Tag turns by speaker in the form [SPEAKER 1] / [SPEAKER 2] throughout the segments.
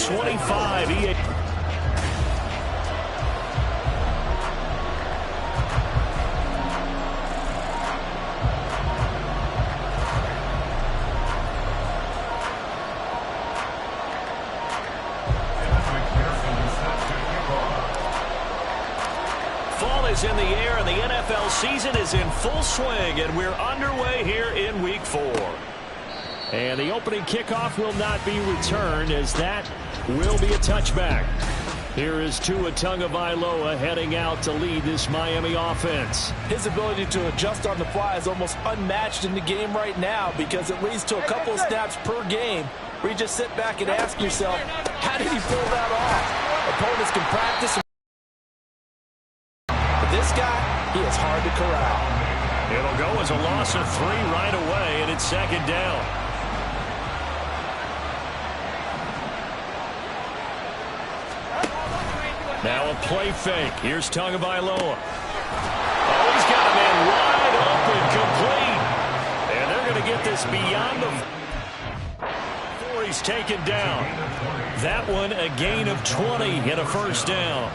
[SPEAKER 1] 25. Fall is in the air, and the NFL season is in full swing, and we're underway here in Week 4. And the opening kickoff will not be returned, as that will be a touchback. Here is Tua Tagovailoa heading out to lead this Miami offense.
[SPEAKER 2] His ability to adjust on the fly is almost unmatched in the game right now, because it leads to a couple of snaps per game where you just sit back and ask yourself, how did he pull that off? Opponents can practice. But this guy, he is hard to corral.
[SPEAKER 1] It'll go as a loss of 3 right away, and it's second down. Now a play fake. Here's Tagovailoa. Oh, he's got a man wide open, complete. And they're going to get this beyond the... before he's taken down. That one a gain of 20 and a first down.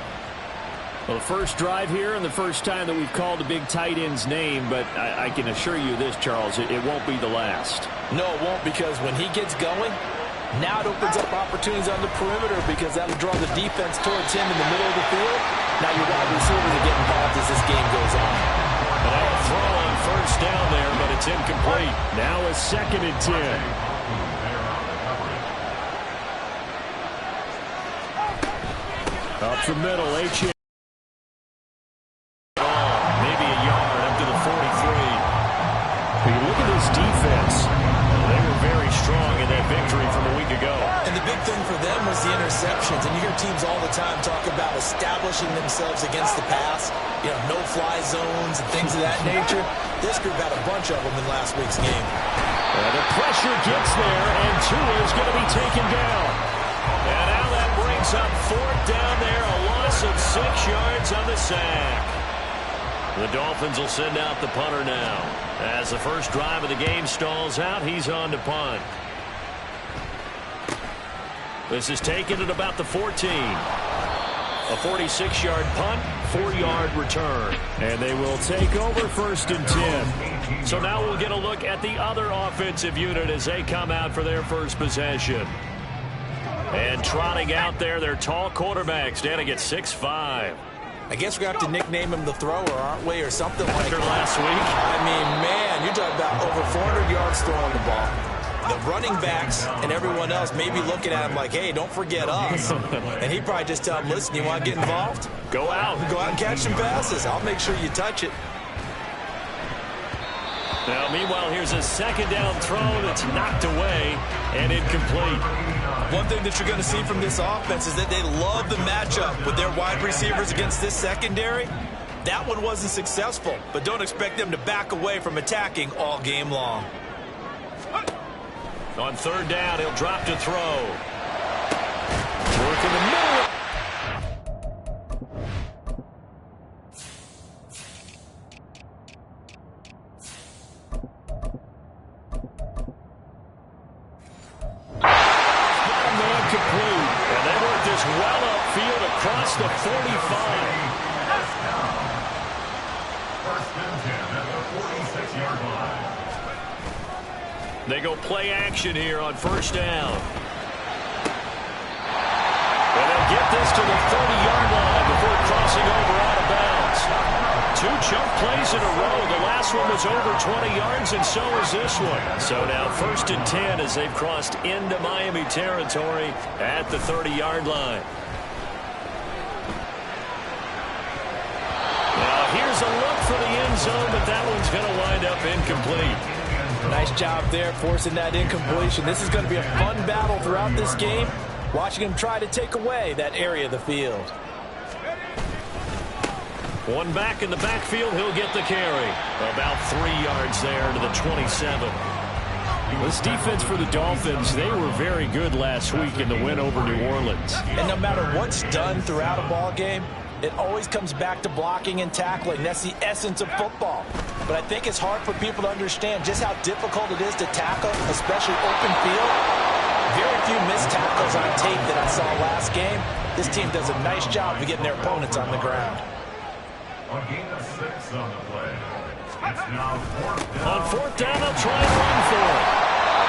[SPEAKER 1] Well, the first drive here and the first time that we've called a big tight end's name, but I can assure you this, Charles, it won't be the last.
[SPEAKER 2] No, it won't, because when he gets going, now it opens up opportunities on the perimeter, because that'll draw the defense towards him in the middle of the field. Now your wide receivers will get involved as this game goes on.
[SPEAKER 1] And a throw on first down there, but it's incomplete. Now a 2nd and 10. Up the middle, H. Maybe a yard up to the 43. But you look at this defense. They were very strong in that victory from a week ago.
[SPEAKER 2] And the big thing for them was the interceptions. And you hear teams all the time talk about establishing themselves against the pass, no-fly zones and things of that nature. This group had a bunch of them in last week's game.
[SPEAKER 1] The pressure gets there, and Tua is going to be taken down. And now that brings up 4th down there, a loss of 6 yards on the sack. The Dolphins will send out the punter now. As the first drive of the game stalls out, he's on to punt. This is taken at about the 14. A 46-yard punt, 4-yard return. And they will take over 1st and 10. So now we'll get a look at the other offensive unit as they come out for their first possession. And trotting out there, their tall quarterback standing at 6'5".
[SPEAKER 2] I guess we're going to have to nickname him the thrower, aren't we, or something like that.
[SPEAKER 1] Last week.
[SPEAKER 2] I mean, man, you're talking about over 400 yards throwing the ball. The running backs and everyone else may be looking at him like, hey, don't forget us. And he'd probably just tell him, listen, you want to get involved?
[SPEAKER 1] Go out.
[SPEAKER 2] Go out and catch some passes. I'll make sure you touch it.
[SPEAKER 1] Now, meanwhile, here's a 2nd down throw that's knocked away and incomplete.
[SPEAKER 2] One thing that you're going to see from this offense is that they love the matchup with their wide receivers against this secondary. That one wasn't successful, but don't expect them to back away from attacking all game long.
[SPEAKER 1] On 3rd down, he'll drop to throw. Work in the middle. Well upfield across the 45.
[SPEAKER 3] 1st and 10 at the 46-yard line.
[SPEAKER 1] They go play action here on 1st down. And they'll get this to the 30-yard line before crossing over out of bounds. 2 chunk plays in a row. The last one was over 20 yards, and so is this one. So now 1st and 10 as they've crossed into Miami territory at the 30-yard line. Now here's a look for the end zone, but that one's going to wind up incomplete.
[SPEAKER 2] Nice job there forcing that incompletion. This is going to be a fun battle throughout this game, watching him try to take away that area of the field.
[SPEAKER 1] One back in the backfield, he'll get the carry. About 3 yards there to the 27. This defense for the Dolphins, they were very good last week in the win over New Orleans.
[SPEAKER 2] And no matter what's done throughout a ball game, it always comes back to blocking and tackling. That's the essence of football. But I think it's hard for people to understand just how difficult it is to tackle, especially open field. Very few missed tackles on tape that I saw last game. This team does a nice job of getting their opponents on the ground.
[SPEAKER 3] A gain of 6 on the play. It's now 4th down.
[SPEAKER 1] On 4th down, they'll try and run for it.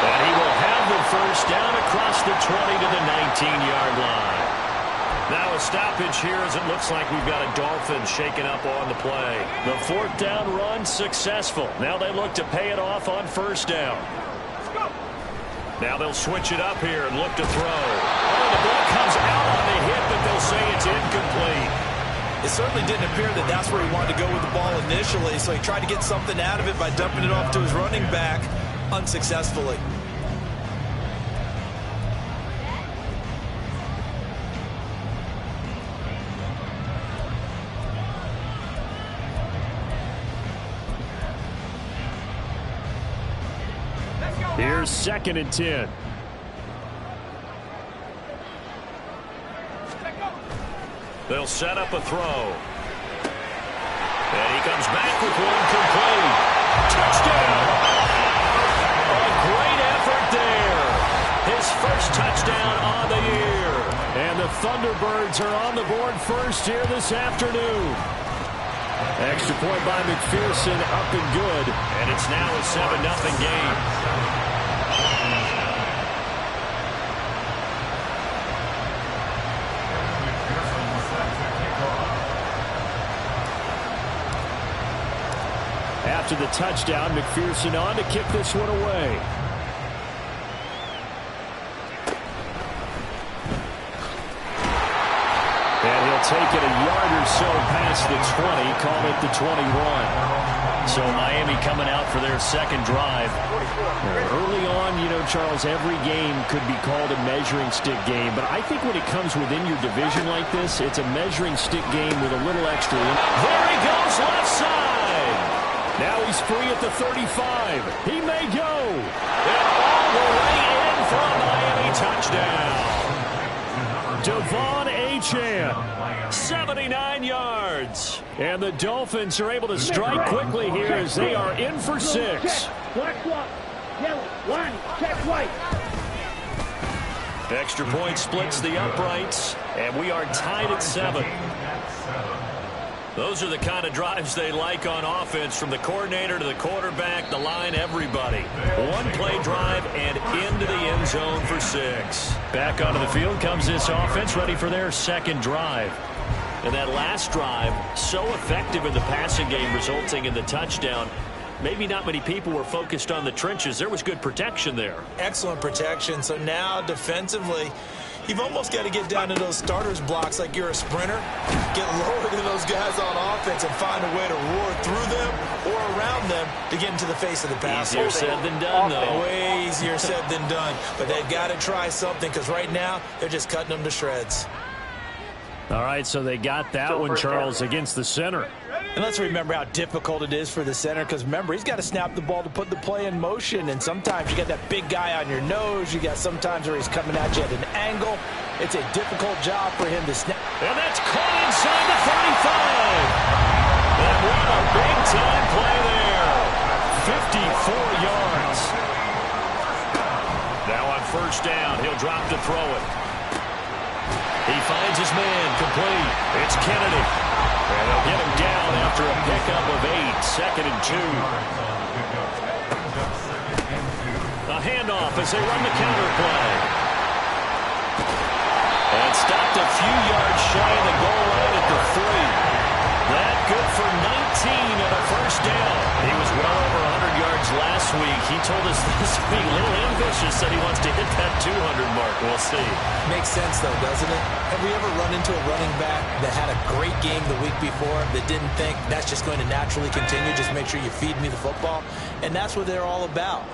[SPEAKER 1] And he will have the first down across the 20 to the 19-yard line. Now a stoppage here as it looks like we've got a Dolphin shaken up on the play. The 4th down run successful. Now they look to pay it off on 1st down. Now they'll switch it up here and look to throw. Oh, the ball comes out on the hit, but they'll say it's incomplete.
[SPEAKER 2] It certainly didn't appear that that's where he wanted to go with the ball initially, so he tried to get something out of it by dumping it off to his running back unsuccessfully.
[SPEAKER 1] Here's 2nd and 10. They'll set up a throw. And he comes back with one complete. Touchdown! A great effort there. His first touchdown on the year. And the Thunderbirds are on the board first here this afternoon. Extra point by McPherson, up and good. And it's now a 7-0 game. After the touchdown, McPherson on to kick this one away. And he'll take it a yard or so past the 20, call it the 21. So Miami coming out for their second drive. Early on, you know, Charles, every game could be called a measuring stick game. But I think when it comes within your division like this, it's a measuring stick game with a little extra. There he goes, left side. Now he's free at the 35. He may go. And all the way in for a Miami touchdown. Devon Achane, 79 yards. And the Dolphins are able to strike quickly here as they are in for 6. Extra point splits the uprights, and we are tied at 7. Those are the kind of drives they like on offense, from the coordinator to the quarterback, the line, everybody. One-play drive and into the end zone for 6. Back onto the field comes this offense, ready for their second drive. And that last drive, so effective in the passing game, resulting in the touchdown. Maybe not many people were focused on the trenches. There was good protection there.
[SPEAKER 2] Excellent protection. So now defensively, you've almost got to get down to those starters blocks like you're a sprinter. Get lower than those guys on offense and find a way to roar through them or around them to get into the face of the pass.
[SPEAKER 1] Easier said than done, though.
[SPEAKER 2] Way easier said than done. But they've got to try something, because right now they're just cutting them to shreds.
[SPEAKER 1] All right, so they got that one, Charles, against the center.
[SPEAKER 2] And let's remember how difficult it is for the center, because remember, he's got to snap the ball to put the play in motion, and sometimes you got that big guy on your nose. You got sometimes where he's coming at you at an angle. It's a difficult job for him to snap.
[SPEAKER 1] And that's caught inside the 35. And what a big-time play there. 54 yards. Now on 1st down, he'll drop to throw it. He finds his man, complete. It's Kennedy. And they'll get him down after a pickup of 8, 2nd and 2. A handoff as they run the counter play. And stopped a few yards shy of the goal line at the 3. That good for 19 and a 1st down. He was well over 100 yards last week. He told us this week, a little ambitious, that he wants to hit that 200 mark. We'll see.
[SPEAKER 2] Makes sense, though, doesn't it? Have we ever run into a running back that had a great game the week before that didn't think that's just going to naturally continue? Just make sure you feed me the football. And that's what they're all about.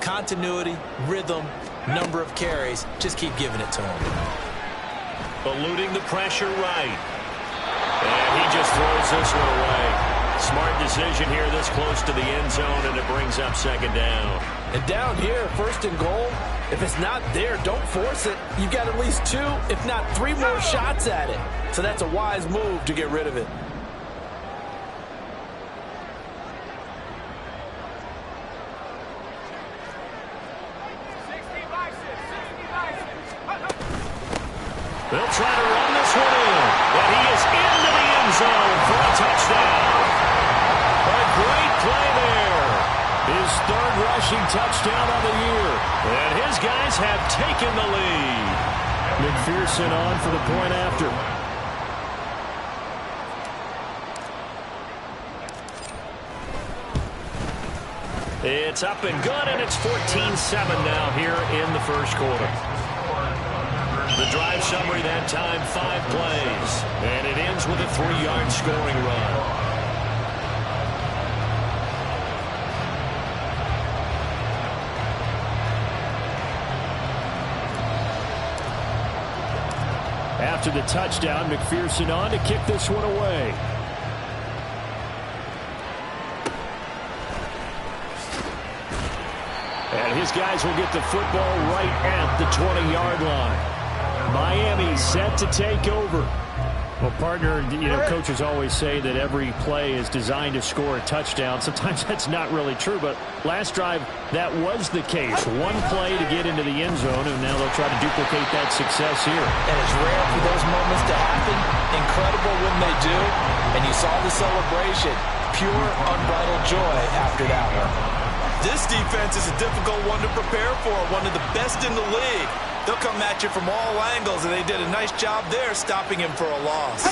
[SPEAKER 2] Continuity, rhythm, number of carries. Just keep giving it to him.
[SPEAKER 1] Eluding the pressure right. And he just throws this one away. Smart decision here this close to the end zone, and it brings up 2nd down.
[SPEAKER 2] And down here, 1st and goal, if it's not there, don't force it. You've got at least 2, if not 3 more shots at it. So that's a wise move to get rid of it.
[SPEAKER 1] They'll try to run this one in. And he is into the end zone for a touchdown. A great play there. His third rushing touchdown of the year. And his guys have taken the lead. McPherson on for the point after. It's up and good, and it's 14-7 now here in the first quarter. The drive summary that time, 5 plays. And it ends with a 3-yard scoring run. After the touchdown, McPherson on to kick this one away. And his guys will get the football right at the 20-yard line. Miami set to take over. Well, partner, coaches always say that every play is designed to score a touchdown. Sometimes that's not really true, but last drive, that was the case. One play to get into the end zone, and now they'll try to duplicate that success here.
[SPEAKER 2] And it's rare for those moments to happen. Incredible when they do. And you saw the celebration. Pure, unbridled joy after that one.
[SPEAKER 4] This defense is a difficult one to prepare for, one of the best in the league. They'll come at you from all angles, and they did a nice job there stopping him for a loss.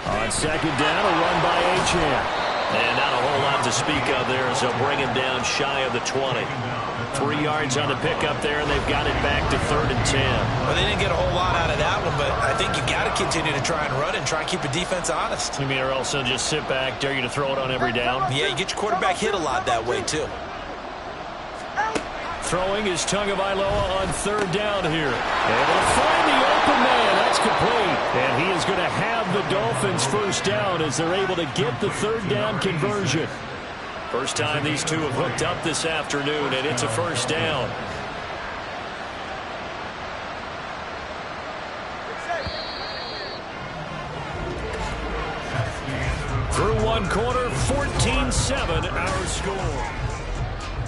[SPEAKER 1] On second down, a run by Achane. And not a whole lot to speak of there as they'll bring him down shy of the 20. 3 yards on the pickup there, and they've got it back to 3rd and 10.
[SPEAKER 4] Well, they didn't get a whole lot out of that one, but I think you got to continue to try and run and try and keep the defense honest.
[SPEAKER 1] You mean or else they'll just sit back, dare you to throw it on every down?
[SPEAKER 4] Yeah, you get your quarterback hit a lot that way, too.
[SPEAKER 1] Throwing is Tagovailoa on 3rd down here. Able to find the open man. That's complete. And he is going to have the Dolphins first down as they're able to get the 3rd down conversion. First time these two have hooked up this afternoon, and it's a first down. Through 1 quarter, 14-7 our score.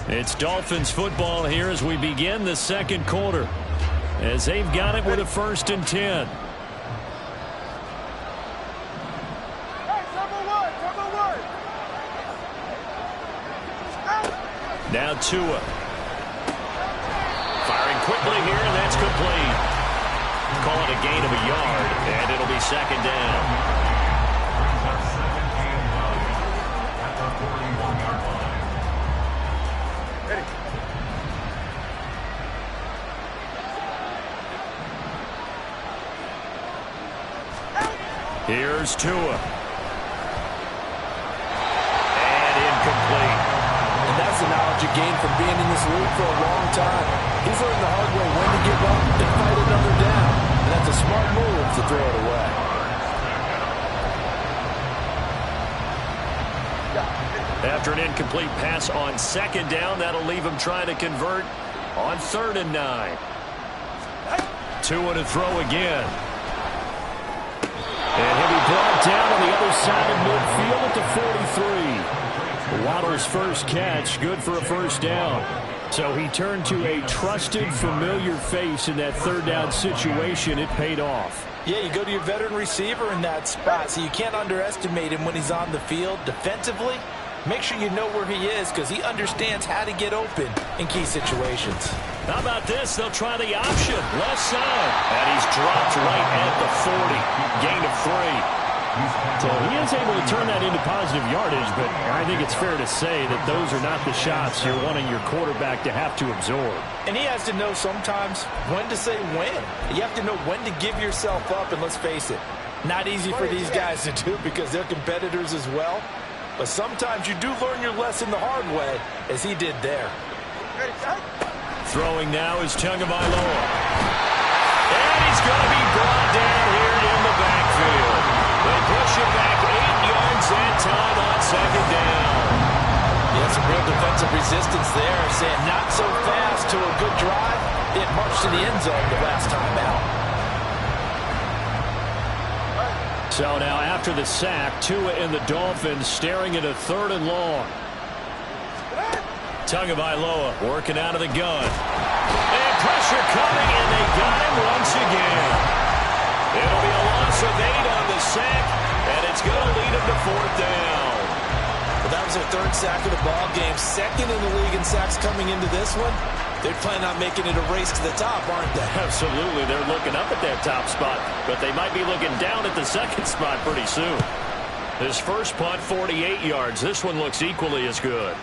[SPEAKER 1] It's Dolphins football here as we begin the second quarter, as they've got it with a 1st and 10. Now Tua. Firing quickly here, and that's complete. Call it a gain of a yard, and it'll be 2nd down. Here's Tua. And incomplete.
[SPEAKER 2] And that's the knowledge you gain from being in this league for a long time. He's learned the hard way when to give up and fight another down. And that's a smart move to throw it away.
[SPEAKER 1] After an incomplete pass on 2nd down, that'll leave him trying to convert on 3rd and 9. Tua to throw again. And he'll be brought down on the other side of midfield at the 43. Waddle's first catch, good for a first down. So he turned to a trusted, familiar face in that 3rd down situation. It paid off.
[SPEAKER 2] Yeah, you go to your veteran receiver in that spot, so you can't underestimate him when he's on the field defensively. Make sure you know where he is because he understands how to get open in key situations.
[SPEAKER 1] How about this? They'll try the option. Left side. And he's dropped right at the 40. Gain of 3. So he is able to turn that into positive yardage, but I think it's fair to say that those are not the shots you're wanting your quarterback to have to absorb.
[SPEAKER 2] And he has to know sometimes when to say when. You have to know when to give yourself up, and let's face it, not easy for these guys to do because they're competitors as well. But sometimes you do learn your lesson the hard way, as he did there.
[SPEAKER 1] Throwing now is Tagovailoa. And he's going to be brought down here in the backfield. They push it back 8 yards that time on 2nd down.
[SPEAKER 2] Yeah, some real defensive resistance there, saying not so fast to a good drive. It marched to the end zone the last time out.
[SPEAKER 1] So now after the sack, Tua and the Dolphins staring at a 3rd and long. Tagovailoa working out of the gun. And pressure coming, and they got him once again.
[SPEAKER 2] sack of the ball game. Second in the league in sacks coming into this one. They're planning on making it a race to the top, aren't they?
[SPEAKER 1] Absolutely. They're looking up at that top spot, but they might be looking down at the second spot pretty soon. This first punt, 48 yards. This one looks equally as good.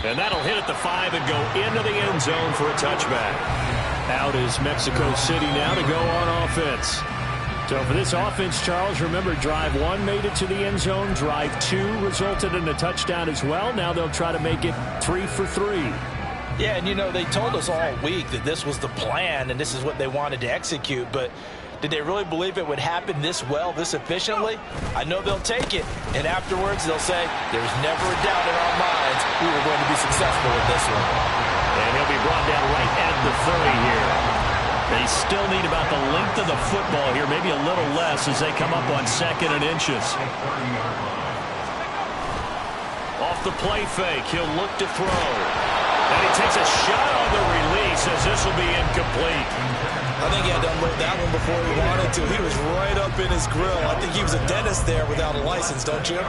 [SPEAKER 1] And that'll hit at the 5 and go into the end zone for a touchback. Out is Mexico City now to go on offense. So for this offense, Charles, remember, drive 1 made it to the end zone. Drive 2 resulted in a touchdown as well. Now they'll try to make it 3 for 3.
[SPEAKER 2] Yeah, and you know, they told us all week that this was the plan and this is what they wanted to execute, but did they really believe it would happen this well, this efficiently? I know they'll take it, and afterwards they'll say, there's never a doubt in our minds we were going to be successful with this one.
[SPEAKER 1] And he'll be brought down right at the 30 here. They still need about the length of the football here, maybe a little less as they come up on 2nd and inches. Off the play fake, he'll look to throw. And he takes a shot on the release as this will be incomplete.
[SPEAKER 2] I think he had to unload that one before he wanted to. He was right up in his grill. I think he was a dentist there without a license, don't you?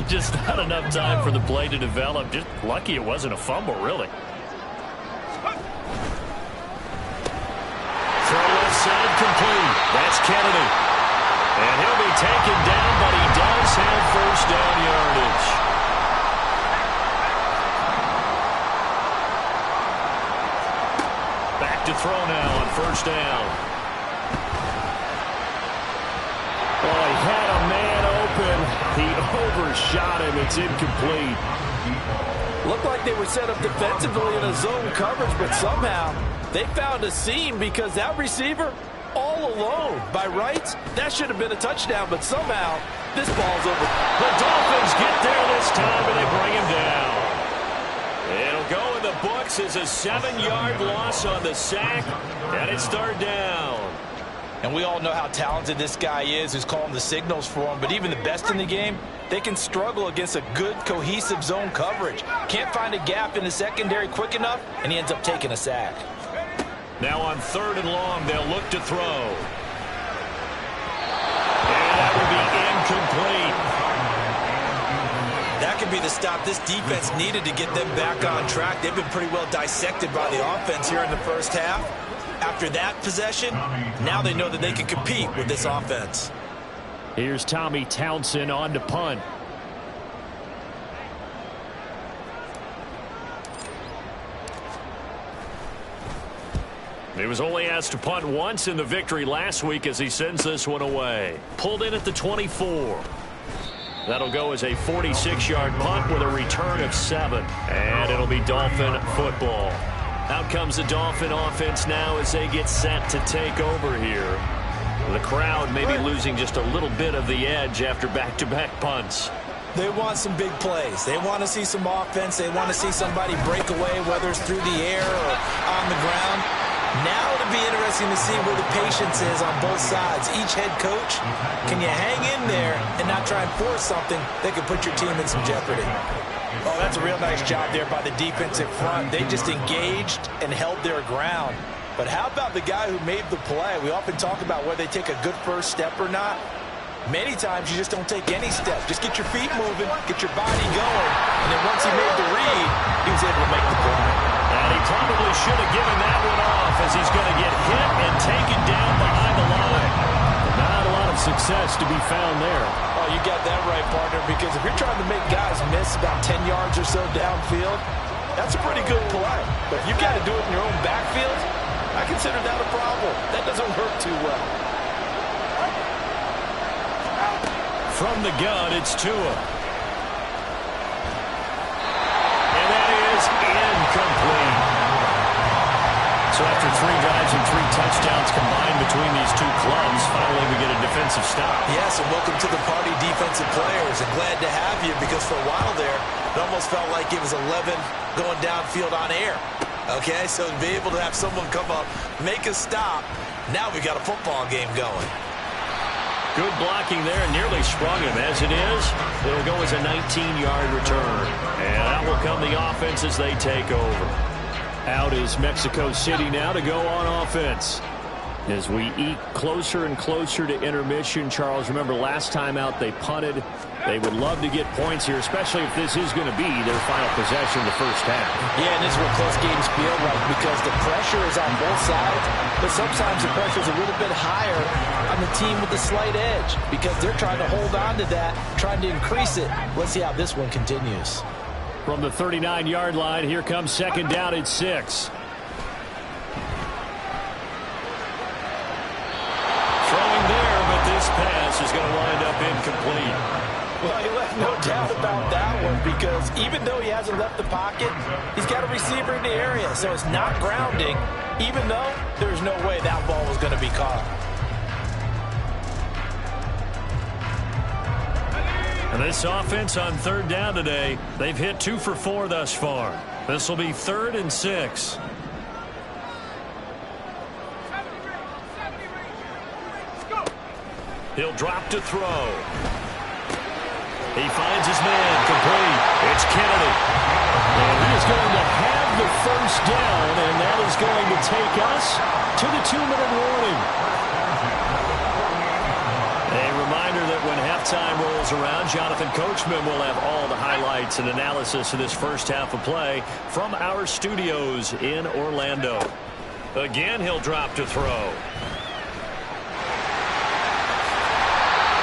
[SPEAKER 1] Just not enough time for the play to develop. Just lucky it wasn't a fumble, really. Throw left side complete. That's Kennedy. And he'll be taken down, but he does have first down yardage. To throw now on first down. Oh, he had a man open. He overshot him. It's incomplete.
[SPEAKER 2] Looked like they were set up defensively in a zone coverage, but somehow they found a seam because that receiver all alone. By rights, that should have been a touchdown, but somehow this ball's over.
[SPEAKER 1] The Dolphins get there this time, and they bring him down. It'll go in the books as a 7-yard loss on the sack, and it's 3rd down.
[SPEAKER 2] And we all know how talented this guy is who's calling the signals for him, but even the best in the game, they can struggle against a good, cohesive zone coverage. Can't find a gap in the secondary quick enough, and he ends up taking a sack.
[SPEAKER 1] Now on 3rd and long, they'll look to throw. And that will be incomplete.
[SPEAKER 2] That could be the stop this defense needed to get them back on track. They've been pretty well dissected by the offense here in the first half. After that possession, now they know that they can compete with this offense.
[SPEAKER 1] Here's Tommy Townsend on to punt. He was only asked to punt once in the victory last week as he sends this one away. Pulled in at the 24. That'll go as a 46-yard punt with a return of 7. And it'll be Dolphin football. Out comes the Dolphin offense now as they get set to take over here. The crowd may be losing just a little bit of the edge after back-to-back punts.
[SPEAKER 2] They want some big plays. They want to see some offense. They want to see somebody break away, whether it's through the air or on the ground. Now it'll be interesting to see where the patience is on both sides. Each head coach, can you hang in there and not try and force something that could put your team in some jeopardy? Oh, that's a real nice job there by the defensive front. They just engaged and held their ground. But how about the guy who made the play? We often talk about whether they take a good first step or not. Many times you just don't take any step. Just get your feet moving, get your body going, and then once he made the read, he was able to make the play.
[SPEAKER 1] And he probably should have given that one off as he's going to get hit and taken down behind the line. Not a lot of success to be found there.
[SPEAKER 2] Oh, you got that right, partner, because if you're trying to make guys miss about 10 yards or so downfield, that's a pretty good play. But if you've got to do it in your own backfield, I consider that a problem. That doesn't work too well.
[SPEAKER 1] From the gun, it's Tua. And that is incomplete. So after 3 drives and 3 touchdowns combined between these two clubs, finally we get a defensive stop.
[SPEAKER 2] Yes, and welcome to the party, defensive players. And glad to have you, because for a while there, it almost felt like it was 11 going downfield on air. Okay, so to be able to have someone come up, make a stop, now we got a football game going.
[SPEAKER 1] Good blocking there, and nearly sprung him. As it is, it'll go as a 19-yard return. And out will come the offense as they take over. Out is Mexico City now to go on offense. As we eat closer and closer to intermission, Charles, remember last time out they punted They would love to get points here, especially if this is going to be their final possession of the first half.
[SPEAKER 2] Yeah, and this is what close games feel like because the pressure is on both sides, but sometimes the pressure is a little bit higher on the team with the slight edge because they're trying to hold on to that, trying to increase it. Let's see how this one continues.
[SPEAKER 1] From the 39-yard line, here comes second down at 6. Throwing there, but this pass is going to wind up incomplete.
[SPEAKER 2] Well, he left no doubt about that one because even though he hasn't left the pocket, he's got a receiver in the area, so it's not grounding, even though there's no way that ball was going to be caught.
[SPEAKER 1] And this offense on third down today, they've hit 2 for 4 thus far. This will be 3rd and 6. He'll drop to throw. He finds his man complete. It's Kennedy. And he is going to have the first down, and that is going to take us to the 2-minute warning. A reminder that when halftime rolls around, Jonathan Coachman will have all the highlights and analysis of this first half of play from our studios in Orlando. Again, he'll drop to throw.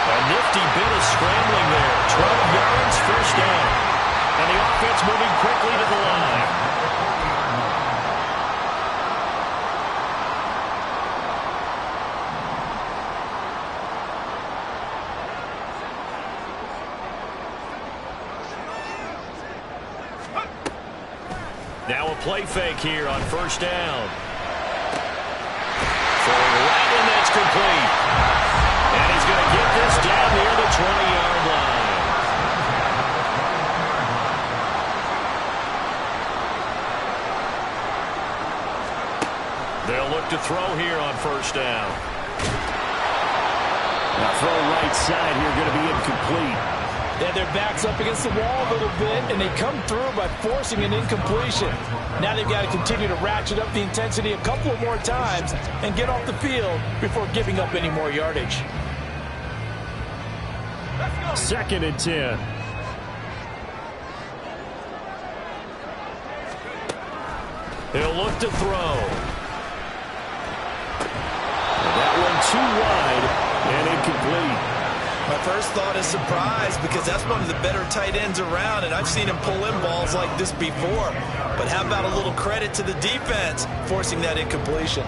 [SPEAKER 1] A nifty bit of scrambling there. 12 yards, first down. And the offense moving quickly to the line. Now a play fake here on first down. Throwing right, and that's complete. And he's going to get this down near the 20-yard line. They'll look to throw here on first down. Now throw right side here, going to be incomplete.
[SPEAKER 2] They have their backs up against the wall a little bit, and they come through by forcing an incompletion. Now they've got to continue to ratchet up the intensity a couple of more times and get off the field before giving up any more yardage.
[SPEAKER 1] 2nd and 10. He'll look to throw. That one too wide and incomplete.
[SPEAKER 4] My first thought is surprise because that's one of the better tight ends around, and I've seen him pull in balls like this before. But how about a little credit to the defense forcing that incompletion?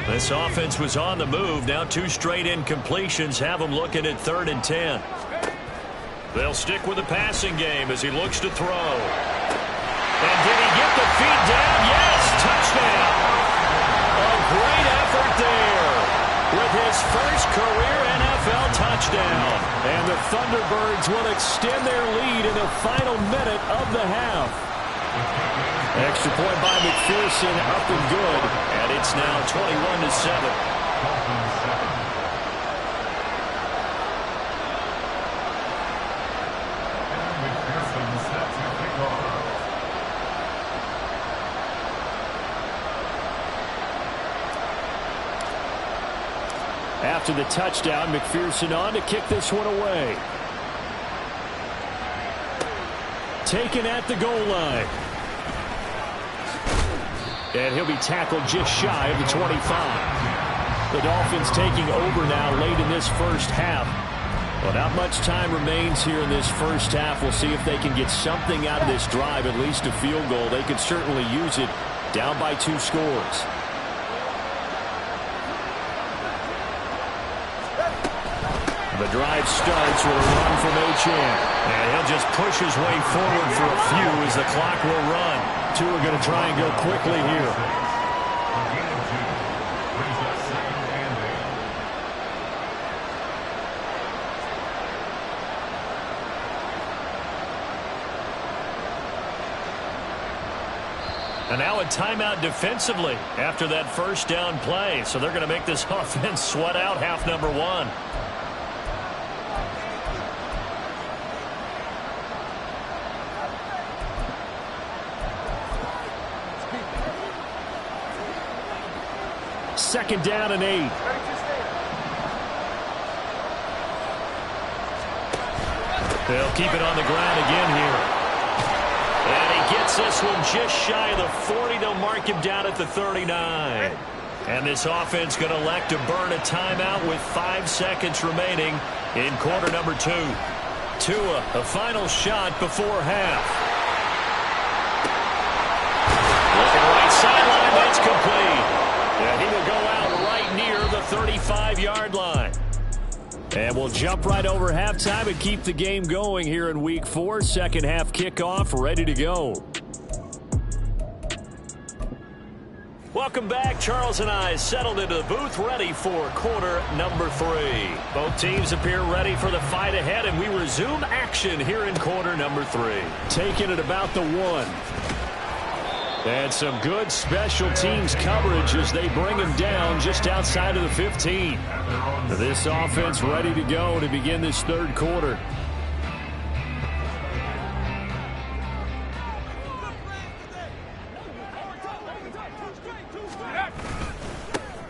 [SPEAKER 1] This offense was on the move. Now 2 straight incompletions have them looking at 3rd and 10. They'll stick with the passing game as he looks to throw. And did he get the feet down? Yes, touchdown. A great effort there with his first career NFL touchdown. And the Thunderbirds will extend their lead in the final minute of the half. Extra point by McPherson, up and good. And it's now 21-7. After the touchdown, McPherson on to kick this one away. Taken at the goal line. And he'll be tackled just shy of the 25. The Dolphins taking over now late in this first half. Well, not much time remains here in this first half. We'll see if they can get something out of this drive, at least a field goal. They could certainly use it down by 2 scores. The drive starts with a run from Achane. And he'll just push his way forward for a few as the clock will run. 2 are going to try and go quickly here. And now a timeout defensively after that first down play. So they're going to make this offense sweat out half number 1. 2nd down and 8. They'll keep it on the ground again here. And he gets this one just shy of the 40. They'll mark him down at the 39. And this offense going to elect to burn a timeout with 5 seconds remaining in quarter number 2. Tua, a final shot before half. Looking right sideline, that's complete. And he will go out right near the 35-yard line. And we'll jump right over halftime and keep the game going here in Week 4. Second half kickoff, ready to go. Welcome back. Charles and I settled into the booth, ready for quarter number 3. Both teams appear ready for the fight ahead, and we resume action here in quarter number 3. Taking it about the 1. And some good special teams coverage as they bring him down just outside of the 15. This offense ready to go to begin this third quarter.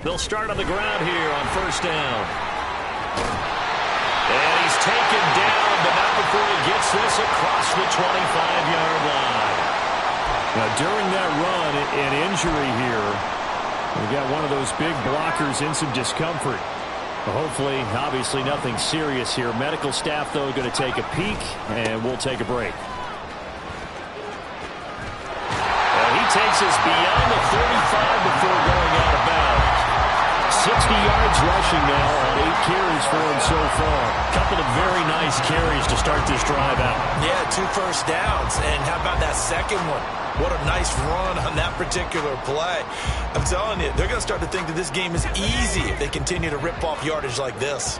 [SPEAKER 1] They'll start on the ground here on 1st down. And he's taken down, but not before he gets this across the 25-yard line. Now, during that run, an injury here. We've got one of those big blockers in some discomfort. Hopefully, obviously, nothing serious here. Medical staff, though, going to take a peek, and we'll take a break. He takes us beyond the 35 before going out of bounds. 60 yards rushing now on 8 carries for him so far. A couple of very nice carries to start this drive out.
[SPEAKER 4] Yeah, 2 first downs. And how about that second one? What a nice run on that particular play. I'm telling you, they're going to start to think that this game is easy if they continue to rip off yardage like this.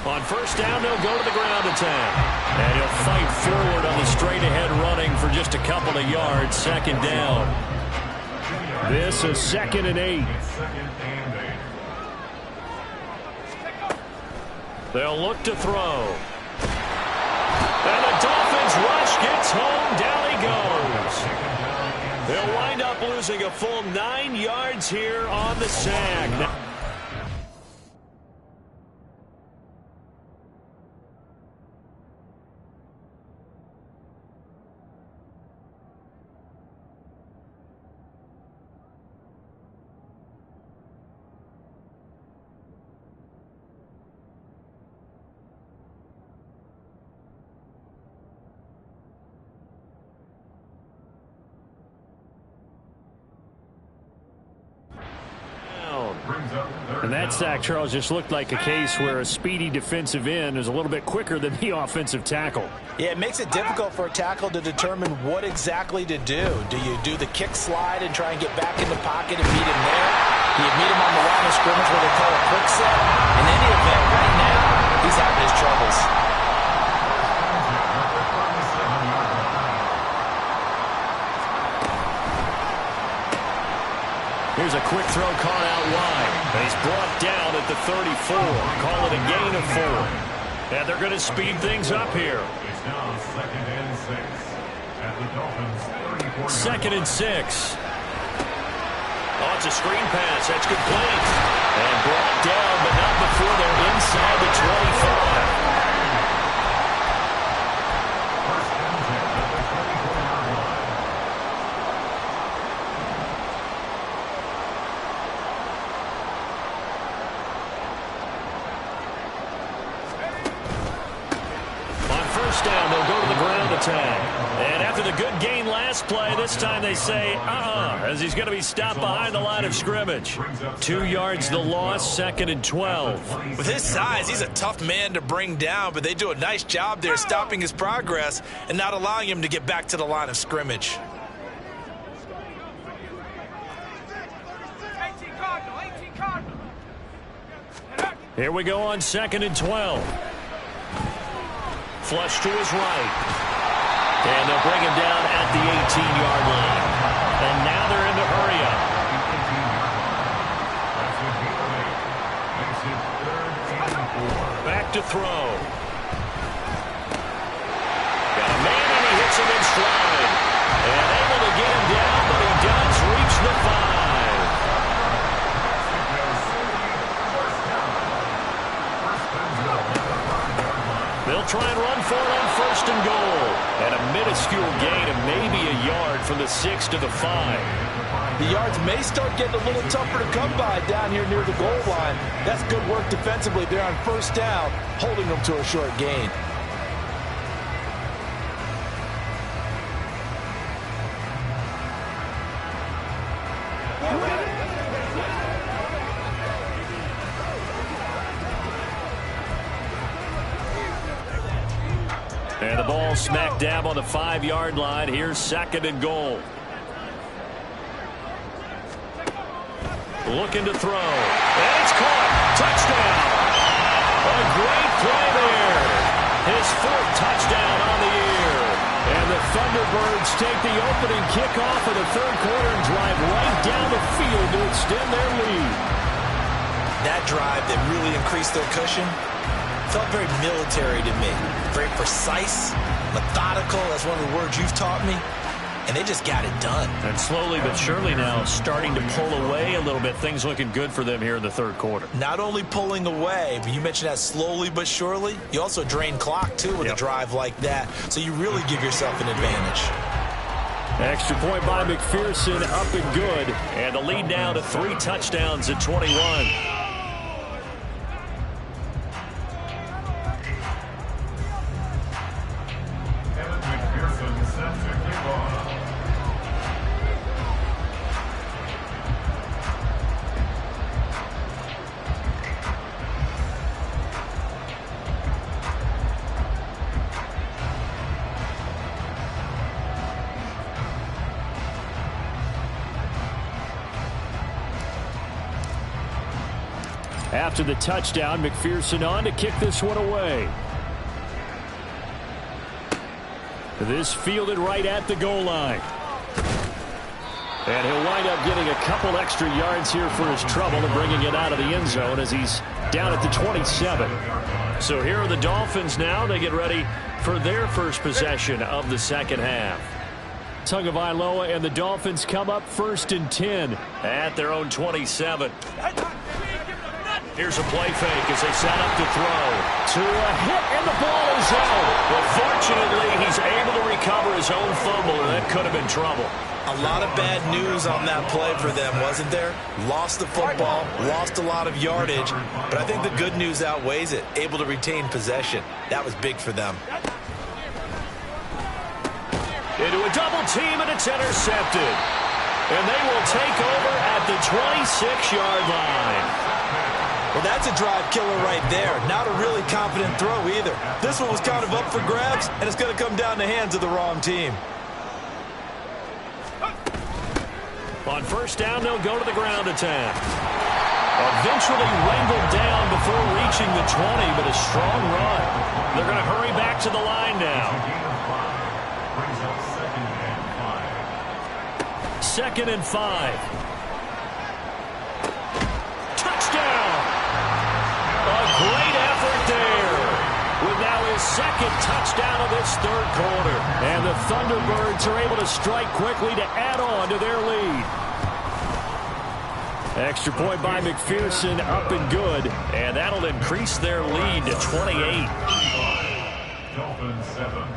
[SPEAKER 1] On 1st down, they'll go to the ground attack. And he'll fight forward on the straight-ahead running for just a couple of yards. 2nd down. This is 2nd and 8. They'll look to throw. And the Dolphins rush gets home. Down he goes. They'll wind up losing a full 9 yards here on the sack. And that sack, Charles, just looked like a case where a speedy defensive end is a little bit quicker than the offensive tackle.
[SPEAKER 2] Yeah, it makes it difficult for a tackle to determine what exactly to do. Do you do the kick slide and try and get back in the pocket and meet him there? Do you meet him on the line of scrimmage where they call a quick set? In any event, right now, he's having his troubles.
[SPEAKER 1] Here's a quick throw caught out wide. He's brought down at the 34. Call it a gain of 4. And they're going to speed things up here.
[SPEAKER 3] It's now 2nd and 6 at the Dolphins'
[SPEAKER 1] 2nd
[SPEAKER 3] 34.
[SPEAKER 1] and 6. Oh, it's a screen pass. That's complete. And brought down, but not before they're inside the 25. Down, they'll go to the ground attack. And after the good gain last play, this time they say, as he's going to be stopped behind the line of scrimmage. 2 yards the loss, 2nd and 12.
[SPEAKER 4] With his size, he's a tough man to bring down, but they do a nice job there stopping his progress and not allowing him to get back to the line of scrimmage.
[SPEAKER 1] Here we go on 2nd and 12. Flush to his right. And they'll bring him down at the 18-yard line. And now they're in the hurry up. Back to throw. Got a man and he hits him in stride. And able to They'll try and run for it on 1st and goal. And a minuscule gain of maybe a yard from the 6 to the 5.
[SPEAKER 2] The yards may start getting a little tougher to come by down here near the goal line. That's good work defensively there on 1st down, holding them to a short gain.
[SPEAKER 1] And the ball smack dab on the 5-yard line. Here's 2nd and goal. Looking to throw. And it's caught. Touchdown. A great play there. His 4th touchdown on the year. And the Thunderbirds take the opening kickoff of the 3rd quarter and drive right down the field to extend their lead.
[SPEAKER 4] That drive that really increased their cushion felt very military to me. Very precise, methodical. That's one of the words you've taught me. And they just got it done.
[SPEAKER 1] And slowly but surely now starting to pull away a little bit. Things looking good for them here in the 3rd quarter.
[SPEAKER 4] Not only pulling away, but you mentioned that slowly but surely. You also drain clock, too, with a drive like that. So you really give yourself an advantage.
[SPEAKER 1] Extra point by McPherson, up and good. And the lead now to 3 touchdowns at 21. After the touchdown, McPherson on to kick this one away. This fielded right at the goal line. And he'll wind up getting a couple extra yards here for his trouble and bringing it out of the end zone as he's down at the 27. So here are the Dolphins now. They get ready for their first possession of the 2nd half. Tagovailoa and the Dolphins come up 1st and 10 at their own 27. Here's a play fake as they set up to throw. To a hit, and the ball is out. But fortunately, he's able to recover his own fumble, and that could have been trouble.
[SPEAKER 4] A lot of bad news on that play for them, wasn't there? Lost the football, lost a lot of yardage, but I think the good news outweighs it. Able to retain possession. That was big for them.
[SPEAKER 1] Into a double team, and it's intercepted. And they will take over at the 26-yard line.
[SPEAKER 4] Well, that's a drive killer right there. Not a really confident throw either. This one was kind of up for grabs, and it's going to come down the hands of the wrong team.
[SPEAKER 1] On 1st down, they'll go to the ground attack. Eventually wrangled down before reaching the 20, but a strong run. They're going to hurry back to the line now. 2nd and 5. Great effort there with now his 2nd touchdown of this 3rd quarter. And the Thunderbirds are able to strike quickly to add on to their lead. Extra point by McPherson, up and good. And that'll increase their lead to 28.
[SPEAKER 3] Dolphins 7.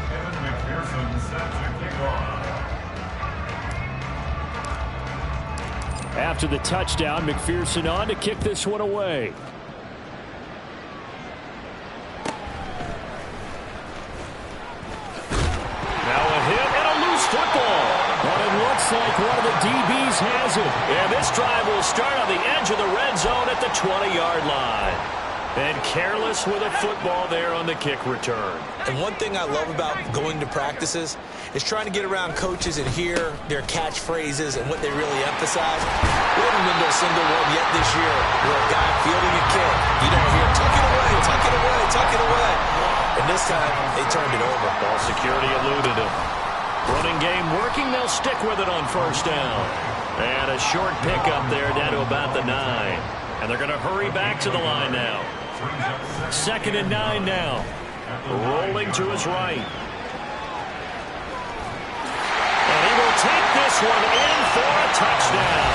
[SPEAKER 3] Kevin McPherson set to kick off.
[SPEAKER 1] After the touchdown, McPherson on to kick this one away. Now a hit and a loose football. But it looks like one of the DBs has it. And this drive will start on the edge of the red zone at the 20-yard line. And careless with a football there on the kick return.
[SPEAKER 4] And one thing I love about going to practices is trying to get around coaches and hear their catchphrases and what they really emphasize. We haven't been to a single one yet this year where a guy fielding a kick, you don't hear, tuck it away, tuck it away, tuck it away. And this time, they turned it over.
[SPEAKER 1] Ball security eluded him. Running game working, they'll stick with it on 1st down. And a short pickup there down to about the 9. And they're going to hurry back to the line now. 2nd and 9 now. Rolling to his right. And he will take this one in for a touchdown.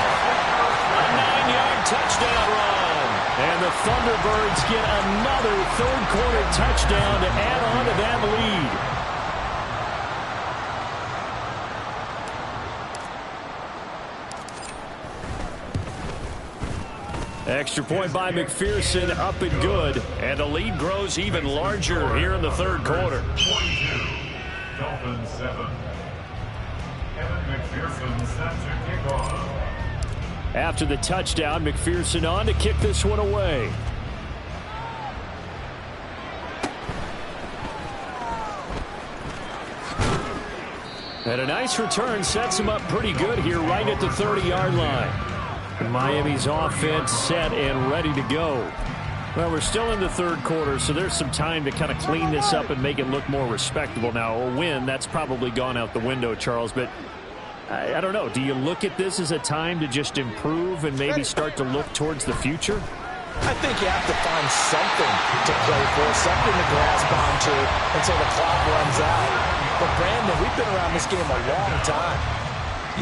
[SPEAKER 1] A 9-yard touchdown run. And the Thunderbirds get another third-quarter touchdown to add on to that lead. Extra point by McPherson, up and good. And the lead grows even larger here in the third quarter.
[SPEAKER 3] 22, Dolphin 7. Kevin McPherson set to kick off.
[SPEAKER 1] After the touchdown, McPherson on to kick this one away. And a nice return sets him up pretty good here right at the 30-yard line. And Miami's offense set and ready to go. Well, we're still in the third quarter, so there's some time to kind of clean this up and make it look more respectable. Now, a win, that's probably gone out the window, Charles, but I don't know. Do you look at this as a time to just improve and maybe start to look towards the future?
[SPEAKER 2] I think you have to find something to play for, something to grasp onto until the clock runs out. But, Brandon, we've been around this game a long time.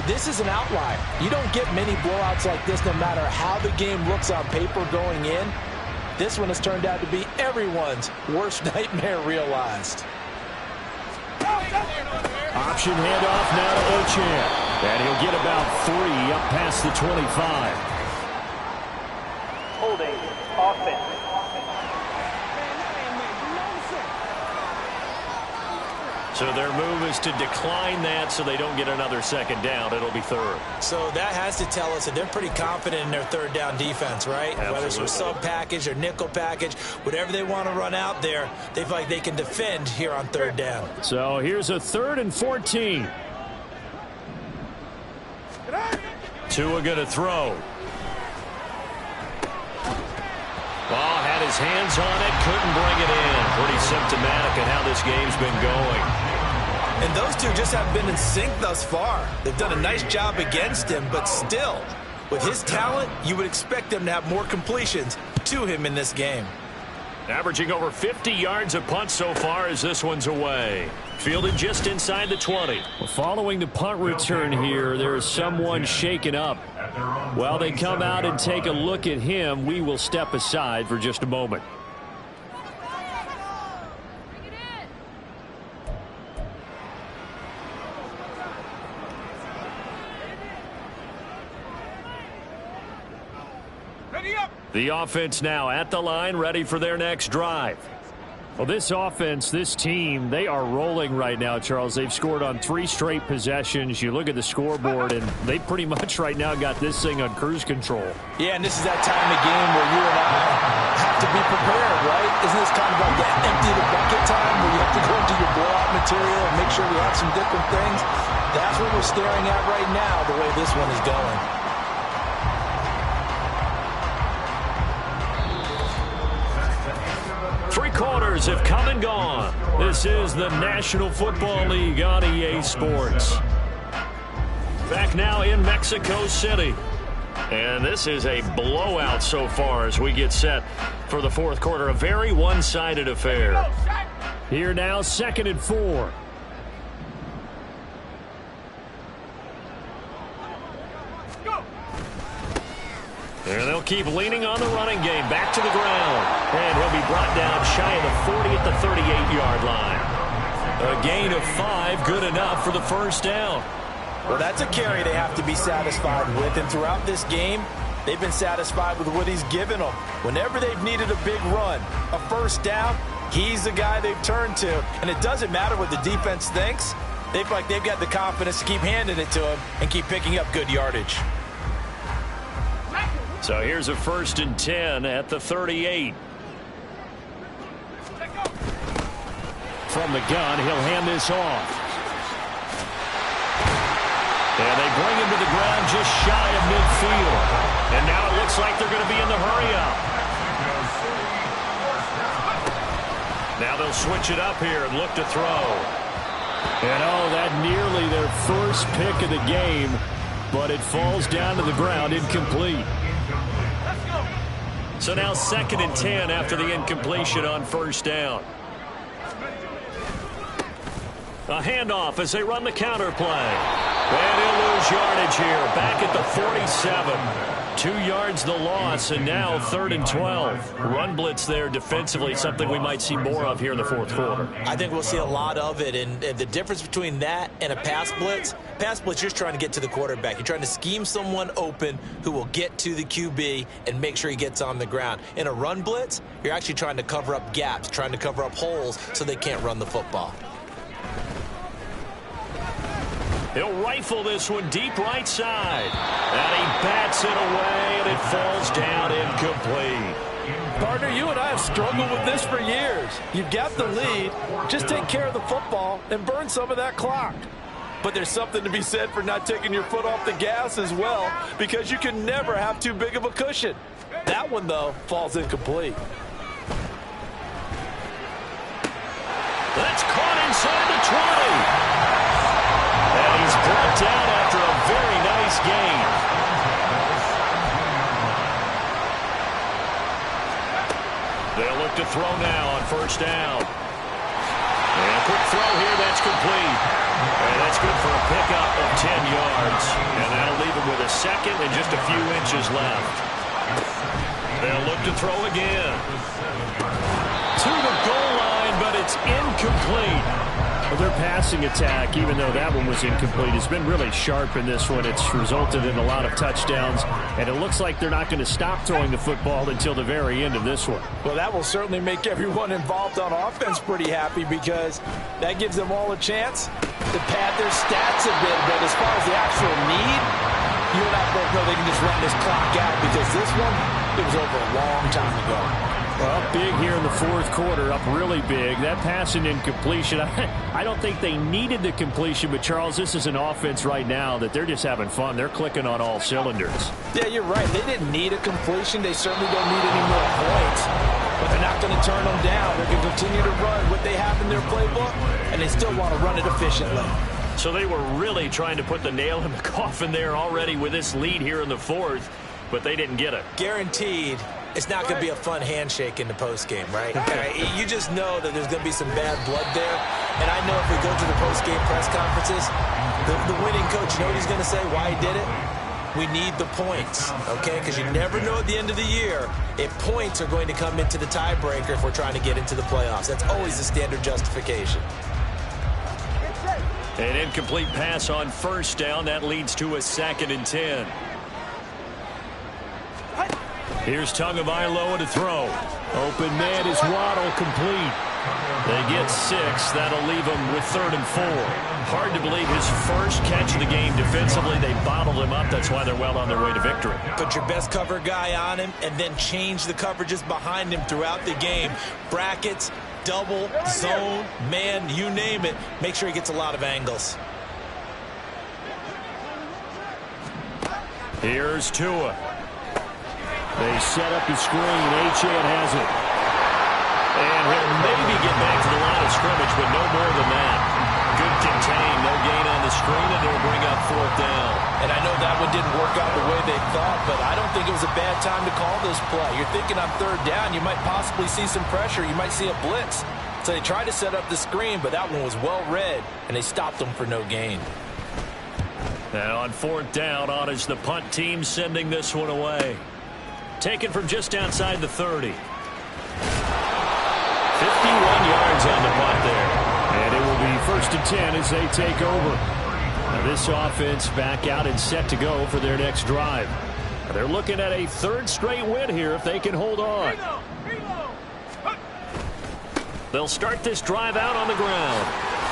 [SPEAKER 2] This is an outlier. You don't get many blowouts like this no matter how the game looks on paper going in. This one has turned out to be everyone's worst nightmare realized.
[SPEAKER 1] Option handoff now to Ochan. And he'll get about 3 up past the 25.
[SPEAKER 5] Holding offense.
[SPEAKER 1] So their move is to decline that so they don't get another second down. It'll be third.
[SPEAKER 4] So that has to tell us that they're pretty confident in their third down defense, right?
[SPEAKER 1] Absolutely.
[SPEAKER 4] Whether it's with sub package or nickel package, whatever they want to run out there, they feel like they can defend here on third down.
[SPEAKER 1] So here's a 3rd and 14. Tua going to throw. Ball had his hands on it, couldn't bring it in. Pretty symptomatic of how this game's been going.
[SPEAKER 4] And those two just haven't been in sync thus far. They've done a nice job against him, but still, with his talent, you would expect them to have more completions to him in this game.
[SPEAKER 1] Averaging over 50 yards a punt so far as this one's away. Fielded just inside the 20. Well, following the punt return here, there is someone shaken up. While they come out and take a look at him, we will step aside for just a moment. The offense now at the line, ready for their next drive. Well, this offense, this team, they are rolling right now, Charles. They've scored on 3 straight possessions. You look at the scoreboard, and they pretty much right now got this thing on cruise control.
[SPEAKER 2] Yeah, and this is that time of game where you and I have to be prepared, right? Isn't this kind of like that empty the bucket time where you have to go into your blowout material and make sure we have some different things? That's what we're staring at right now, the way this one is going.
[SPEAKER 1] Three quarters have come and gone. This is the National Football League on EA Sports. Back now in Mexico City. And this is a blowout so far as we get set for the fourth quarter. A very one-sided affair. Here now, 2nd and 4. And they'll keep leaning on the running game. Back to the ground. And he'll be brought down shy of the 40 at the 38-yard line. A gain of 5, good enough for the first down.
[SPEAKER 2] Well, that's a carry they have to be satisfied with. And throughout this game, they've been satisfied with what he's given them. Whenever they've needed a big run, a first down, he's the guy they've turned to. And it doesn't matter what the defense thinks. They feel like they've got the confidence to keep handing it to him and keep picking up good yardage.
[SPEAKER 1] So here's a 1st and 10 at the 38. From the gun, he'll hand this off. And they bring him to the ground just shy of midfield. And now it looks like they're going to be in the hurry-up. Now they'll switch it up here and look to throw. And that nearly their first pick of the game, but it falls down to the ground incomplete. So now 2nd and 10 after the incompletion on first down. A handoff as they run the counter play. And he'll lose yardage here, back at the 47. 2 yards the loss, and now 3rd and 12. Run blitz there defensively, something we might see more of here in the fourth quarter.
[SPEAKER 4] I think we'll see a lot of it, and the difference between that and a pass blitz, you're just trying to get to the quarterback. You're trying to scheme someone open who will get to the QB and make sure he gets on the ground. In a run blitz, you're actually trying to cover up gaps, trying to cover up holes so they can't run the football.
[SPEAKER 1] He'll rifle this one deep right side. And he bats it away, and it falls down incomplete.
[SPEAKER 2] Partner, you and I have struggled with this for years. You've got the lead. Just take care of the football and burn some of that clock. But there's something to be said for not taking your foot off the gas as well, because you can never have too big of a cushion. That one, though, falls incomplete.
[SPEAKER 1] That's caught inside the 20. And he's brought down after a very nice gain. They'll look to throw now on 1st down. And a quick throw here, that's complete. And that's good for a pickup of 10 yards. And that'll leave him with a second and just a few inches left. They'll look to throw again. To the goal line, but it's incomplete.
[SPEAKER 5] Well, their passing attack, even though that one was incomplete, has been really sharp in this one. It's resulted in a lot of touchdowns, and it looks like they're not going to stop throwing the football until the very end of this one.
[SPEAKER 2] Well, that will certainly make everyone involved on offense pretty happy, because that gives them all a chance to pad their stats a bit. But as far as the actual need, you and I both know they can just run this clock out, because this one, it was over a long time ago.
[SPEAKER 5] Well, big here in the fourth quarter, up really big. That pass and incompletion, I don't think they needed the completion, but Charles, this is an offense right now that they're just having fun. They're clicking on all cylinders.
[SPEAKER 2] Yeah, you're right. They didn't need a completion. They certainly don't need any more points, but they're not going to turn them down. They're going to continue to run what they have in their playbook, and they still want to run it efficiently.
[SPEAKER 1] So they were really trying to put the nail in the coffin there already with this lead here in the fourth, but they didn't get it.
[SPEAKER 4] Guaranteed. It's not going to be a fun handshake in the postgame, right? You just know that there's going to be some bad blood there. And I know if we go to the postgame press conferences, the winning coach, you know what he's going to say, why he did it? We need the points, okay? Because you never know at the end of the year if points are going to come into the tiebreaker if we're trying to get into the playoffs. That's always the standard justification.
[SPEAKER 1] An incomplete pass on 1st down. That leads to a 2nd and 10. Here's Tagovailoa to throw. Open man is Waddle, complete. They get 6. That'll leave them with 3rd and 4. Hard to believe his first catch of the game defensively. They bottled him up. That's why they're well on their way to victory.
[SPEAKER 4] Put your best cover guy on him and then change the coverages behind him throughout the game. Brackets, double, zone, man, you name it. Make sure he gets a lot of angles.
[SPEAKER 1] Here's Tua.
[SPEAKER 5] They set up the screen. Achane has it.
[SPEAKER 1] And he'll maybe get back to the line of scrimmage, but no more than that. Good contain, no gain on the screen, and it'll bring up 4th down.
[SPEAKER 2] And I know that one didn't work out the way they thought, but I don't think it was a bad time to call this play. You're thinking on 3rd down, you might possibly see some pressure. You might see a blitz. So they tried to set up the screen, but that one was well read, and they stopped them for no gain.
[SPEAKER 1] And on 4th down, on is the punt team sending this one away. Taken from just outside the 30. 51 yards on the punt there.
[SPEAKER 5] And it will be 1st and 10 as they take over. Now this offense back out and set to go for their next drive. They're looking at a 3rd straight win here if they can hold on.
[SPEAKER 1] They'll start this drive out on the ground.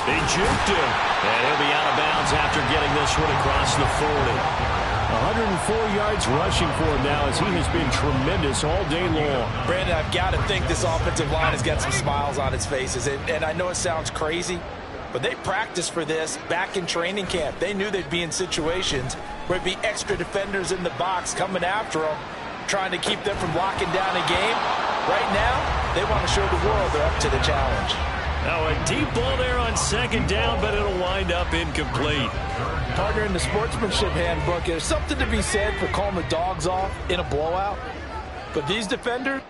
[SPEAKER 1] They juked him. And he'll be out of bounds after getting this one across the 40.
[SPEAKER 5] 104 yards rushing for him now as he has been tremendous all day long.
[SPEAKER 2] Brandon, I've got to think this offensive line has got some smiles on its faces. And I know it sounds crazy, but they practiced for this back in training camp. They knew they'd be in situations where it'd be extra defenders in the box coming after them, trying to keep them from locking down a game. Right now, they want to show the world they're up to the challenge.
[SPEAKER 1] Now a deep ball there on 2nd down, but it'll wind up incomplete.
[SPEAKER 2] Partner, in the sportsmanship handbook, there's something to be said for calling the dogs off in a blowout. But these defenders,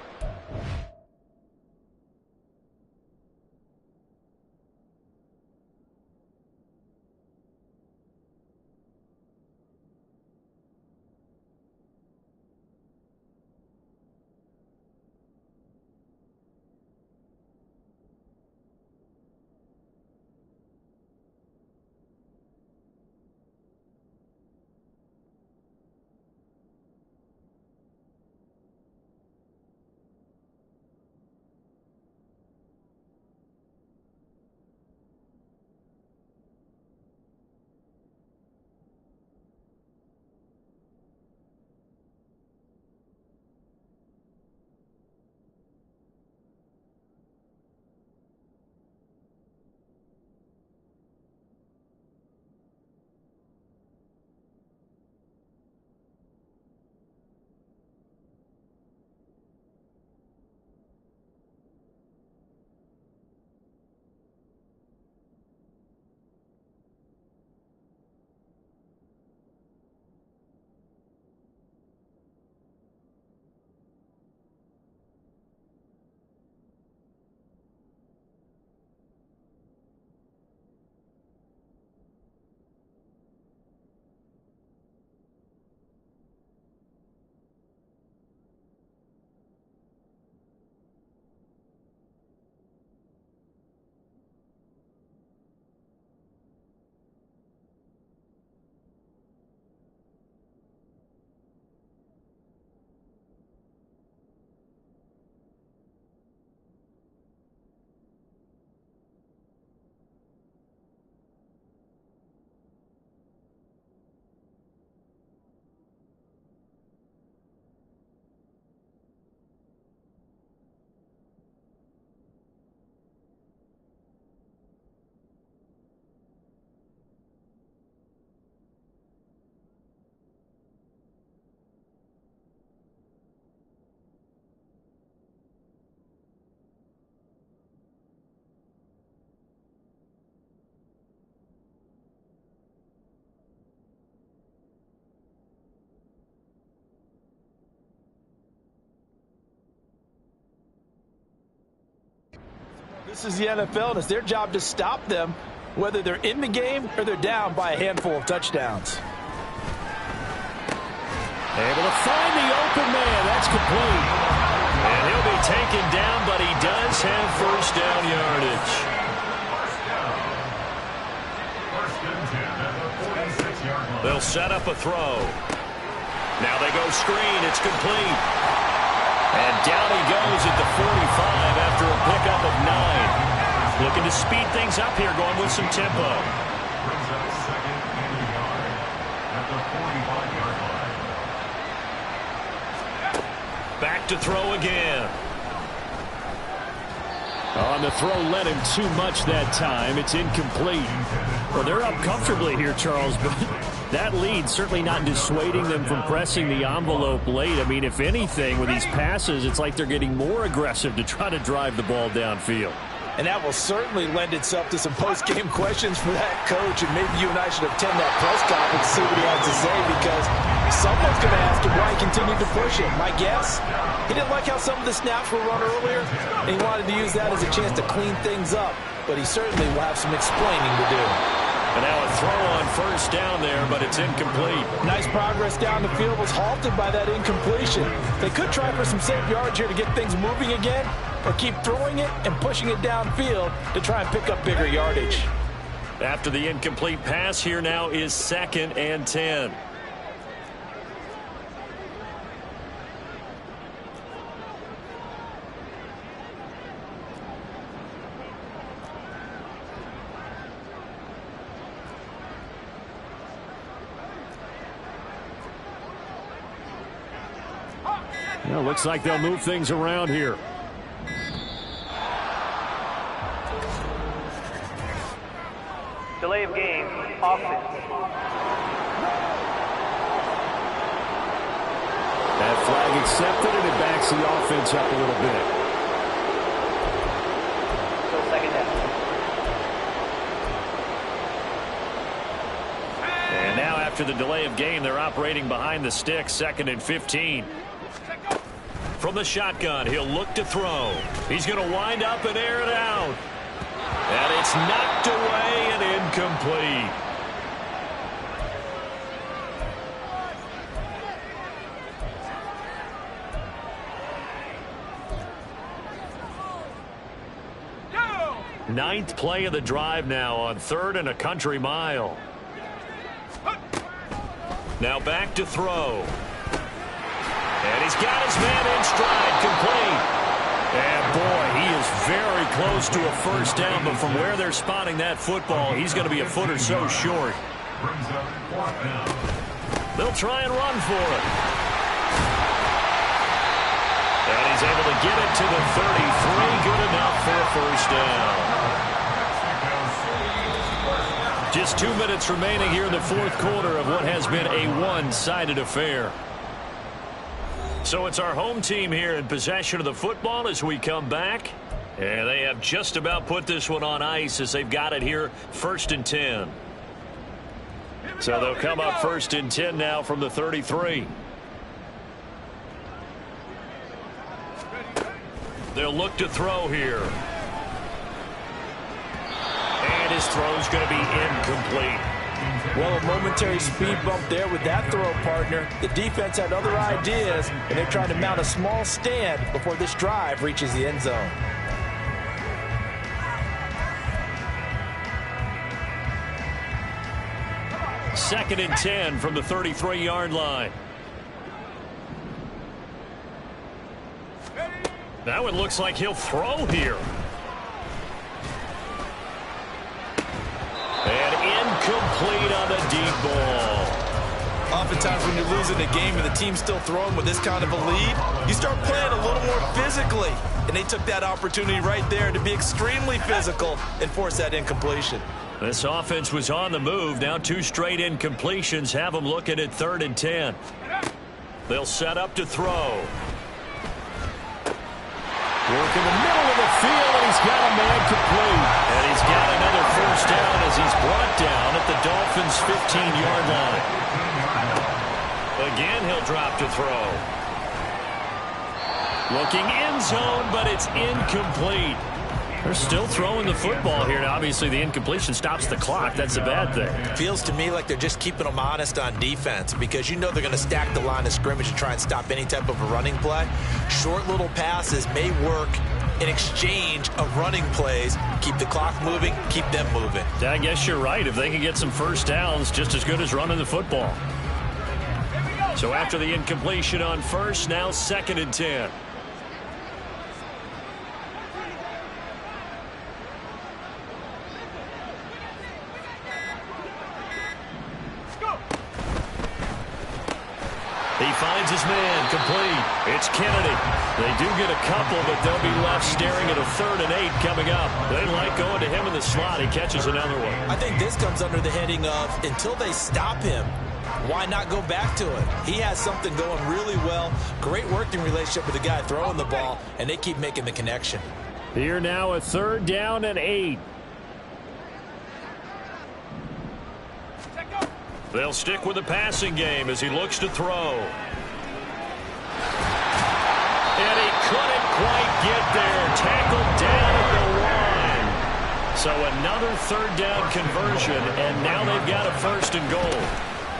[SPEAKER 2] This is the NFL, and it's their job to stop them, whether they're in the game or they're down by a handful of touchdowns.
[SPEAKER 5] Able to find the open man. That's complete. And he'll be taken down, but he does have first down yardage.
[SPEAKER 3] First and 10 at the 46-yard line.
[SPEAKER 1] They'll set up a throw. Now they go screen. It's complete. And down he goes at the 45 after a pickup of 9. Looking to speed things up here, going with some tempo.
[SPEAKER 3] Brings up second and a yard at the 45-yard line.
[SPEAKER 1] Back to throw again.
[SPEAKER 5] On the throw, led him too much that time. It's incomplete. Well, they're up comfortably here, Charles, but that lead certainly not dissuading them from pressing the envelope late. I mean, if anything, with these passes, it's like they're getting more aggressive to try to drive the ball downfield.
[SPEAKER 2] And that will certainly lend itself to some post-game questions for that coach, and maybe you and I should attend that press conference to see what he has to say, because someone's going to ask him why he continued to push it. My guess, he didn't like how some of the snaps were run earlier, and he wanted to use that as a chance to clean things up, but he certainly will have some explaining to do.
[SPEAKER 1] And now a throw on first down there, but it's incomplete.
[SPEAKER 2] Nice progress down the field was halted by that incompletion. They could try for some safe yards here to get things moving again, or keep throwing it and pushing it downfield to try and pick up bigger yardage.
[SPEAKER 1] After the incomplete pass, here now is 2nd and 10.
[SPEAKER 5] Well, looks like they'll move things around here.
[SPEAKER 6] Delay of game, offense.
[SPEAKER 5] That flag accepted, and it backs the offense up a little bit.
[SPEAKER 6] So second down.
[SPEAKER 1] And now after the delay of game, they're operating behind the sticks, 2nd and 15. From the shotgun, he'll look to throw. He's going to wind up and air it out. And it's knocked away and incomplete. Ninth play of the drive now on 3rd and a country mile. Now back to throw. And he's got his man in stride, complete. And boy, he is very close to a first down, but from where they're spotting that football, he's going to be a foot or so short.
[SPEAKER 3] Brings up 4th down.
[SPEAKER 1] They'll try and run for it. And he's able to get it to the 33, good enough for a first down. Just 2 minutes remaining here in the 4th quarter of what has been a one-sided affair. So it's our home team here in possession of the football as we come back. And they have just about put this one on ice as they've got it here 1st and 10. So they'll come up 1st and 10 now from the 33. They'll look to throw here. And his throw's going to be incomplete.
[SPEAKER 2] Well, a momentary speed bump there with that throw, partner. The defense had other ideas, and they're trying to mount a small stand before this drive reaches the end zone.
[SPEAKER 1] Second and 10 from the 33-yard line. Now it looks like he'll throw here. And incomplete on the deep ball.
[SPEAKER 4] Oftentimes when you're losing a game and the team's still throwing with this kind of a lead, you start playing a little more physically. And they took that opportunity right there to be extremely physical and force that incompletion.
[SPEAKER 1] This offense was on the move. Now 2 straight incompletions have them looking at 3rd and 10. They'll set up to throw.
[SPEAKER 5] Work in the middle of the field, and he's got a man complete.
[SPEAKER 1] And he's got another first down as he's brought down at the Dolphins' 15-yard line. Again, he'll drop to throw. Looking end zone, but it's incomplete.
[SPEAKER 5] They're still throwing the football here. Now, obviously, the incompletion stops the clock. That's a bad thing.
[SPEAKER 4] Feels to me like they're just keeping them honest on defense because you know they're going to stack the line of scrimmage and try and stop any type of a running play. Short little passes may work in exchange of running plays. Keep the clock moving, keep them moving.
[SPEAKER 5] I guess you're right. If they can get some first downs, just as good as running the football. So after the incompletion on first, now 2nd and 10. He finds his man, complete. It's Kennedy. They do get a couple, but they'll be left staring at a 3rd and 8 coming up. They like going to him in the slot. He catches another one.
[SPEAKER 4] I think this comes under the heading of until they stop him, why not go back to it? He has something going really well. Great working relationship with the guy throwing the ball, and they keep making the connection.
[SPEAKER 5] Here now a 3rd down and 8. They'll stick with the passing game as he looks to throw. And he couldn't quite get there. Tackled down at the 1. So another 3rd down conversion, and now they've got a 1st and goal.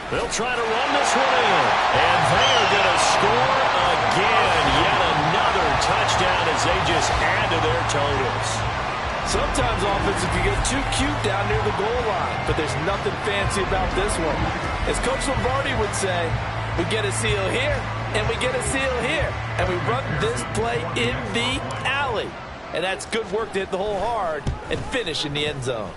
[SPEAKER 5] They'll try to run this one in. And they are going to score again. Yet another touchdown as they just add to their totals.
[SPEAKER 2] Sometimes offense, if you get too cute down near the goal line, but there's nothing fancy about this one. As Coach Lombardi would say, we get a seal here, and we get a seal here, and we run this play in the alley. And that's good work to hit the hole hard and finish in the end zone.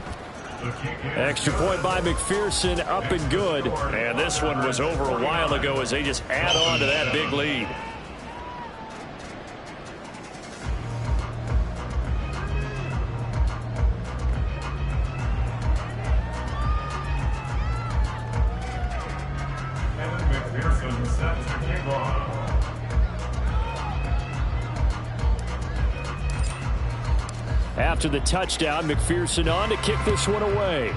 [SPEAKER 5] Extra point by McPherson, up and good. And this one was over a while ago as they just add on to that big lead. After the touchdown, McPherson on to kick this one away.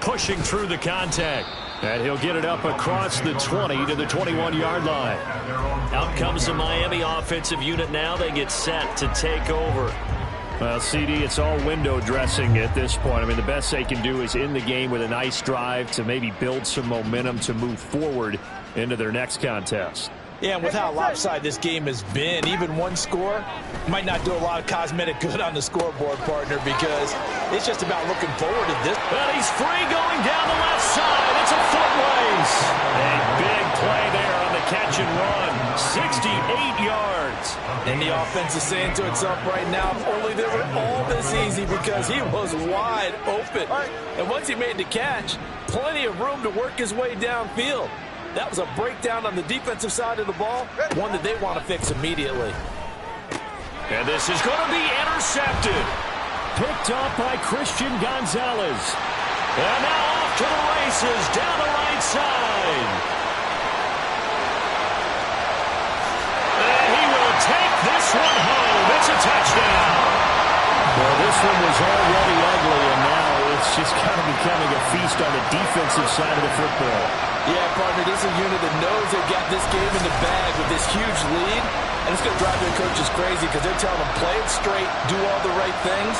[SPEAKER 5] Pushing through the contact. And he'll get it up across the 20 to the 21-yard line. Out comes the Miami offensive unit now. They get set to take over. Well, CD, it's all window dressing at this point. I mean, the best they can do is in the game with a nice drive to maybe build some momentum to move forward into their next contest.
[SPEAKER 2] Yeah, and with how lopsided this game has been, even one score might not do a lot of cosmetic good on the scoreboard, partner, because it's just about looking forward to this.
[SPEAKER 5] But he's free going down the left side. It's a foot race. A big play there on the catch and run. 68 yards.
[SPEAKER 2] And the offense is saying to itself right now, if only they were all this easy, because he was wide open. And once he made the catch, plenty of room to work his way downfield. That was a breakdown on the defensive side of the ball, one that they want to fix immediately.
[SPEAKER 5] And this is going to be intercepted. Picked up by Christian Gonzalez. And now off to the races down the right side. And he will take this one home. It's a touchdown. Well, this one was already ugly, and now it's just kind of becoming a feast on the defensive side of the football.
[SPEAKER 2] Yeah, partner, this is a unit that knows they've got this game in the bag with this huge lead, and it's going to drive their coaches crazy because they're telling them play it straight, do all the right things,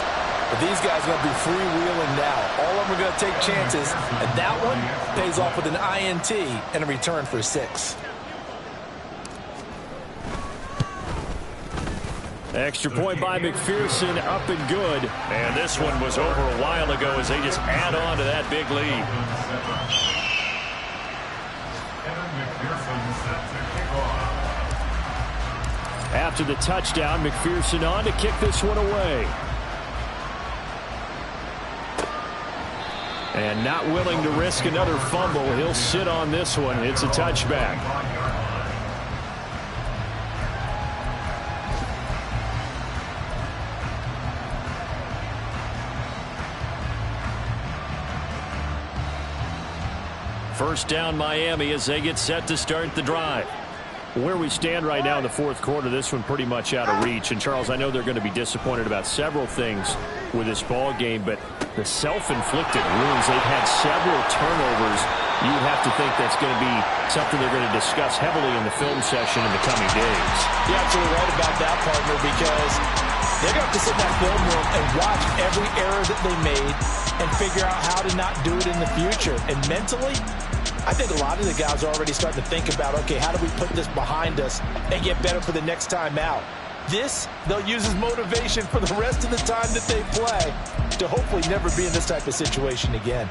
[SPEAKER 2] but these guys are going to be freewheeling now. All of them are going to take chances, and that one pays off with an INT and a return for 6.
[SPEAKER 5] Extra point by McPherson, up and good. And this one was over a while ago as they just add on to that big lead. After the touchdown, McPherson on to kick this one away. And not willing to risk another fumble. He'll sit on this one. It's a touchback. First down Miami as they get set to start the drive. Where we stand right now in the fourth quarter, this one pretty much out of reach. And, Charles, I know they're going to be disappointed about several things with this ball game, but the self-inflicted wounds, they've had several turnovers You have to think that's going to be something they're going to discuss heavily in the film session in the coming days.
[SPEAKER 2] You're absolutely right about that, partner, because they're going to have to sit in that film room and watch every error that they made and figure out how to not do it in the future. And mentally, I think a lot of the guys are already starting to think about, okay, how do we put this behind us and get better for the next time out? This, they'll use as motivation for the rest of the time that they play to hopefully never be in this type of situation again.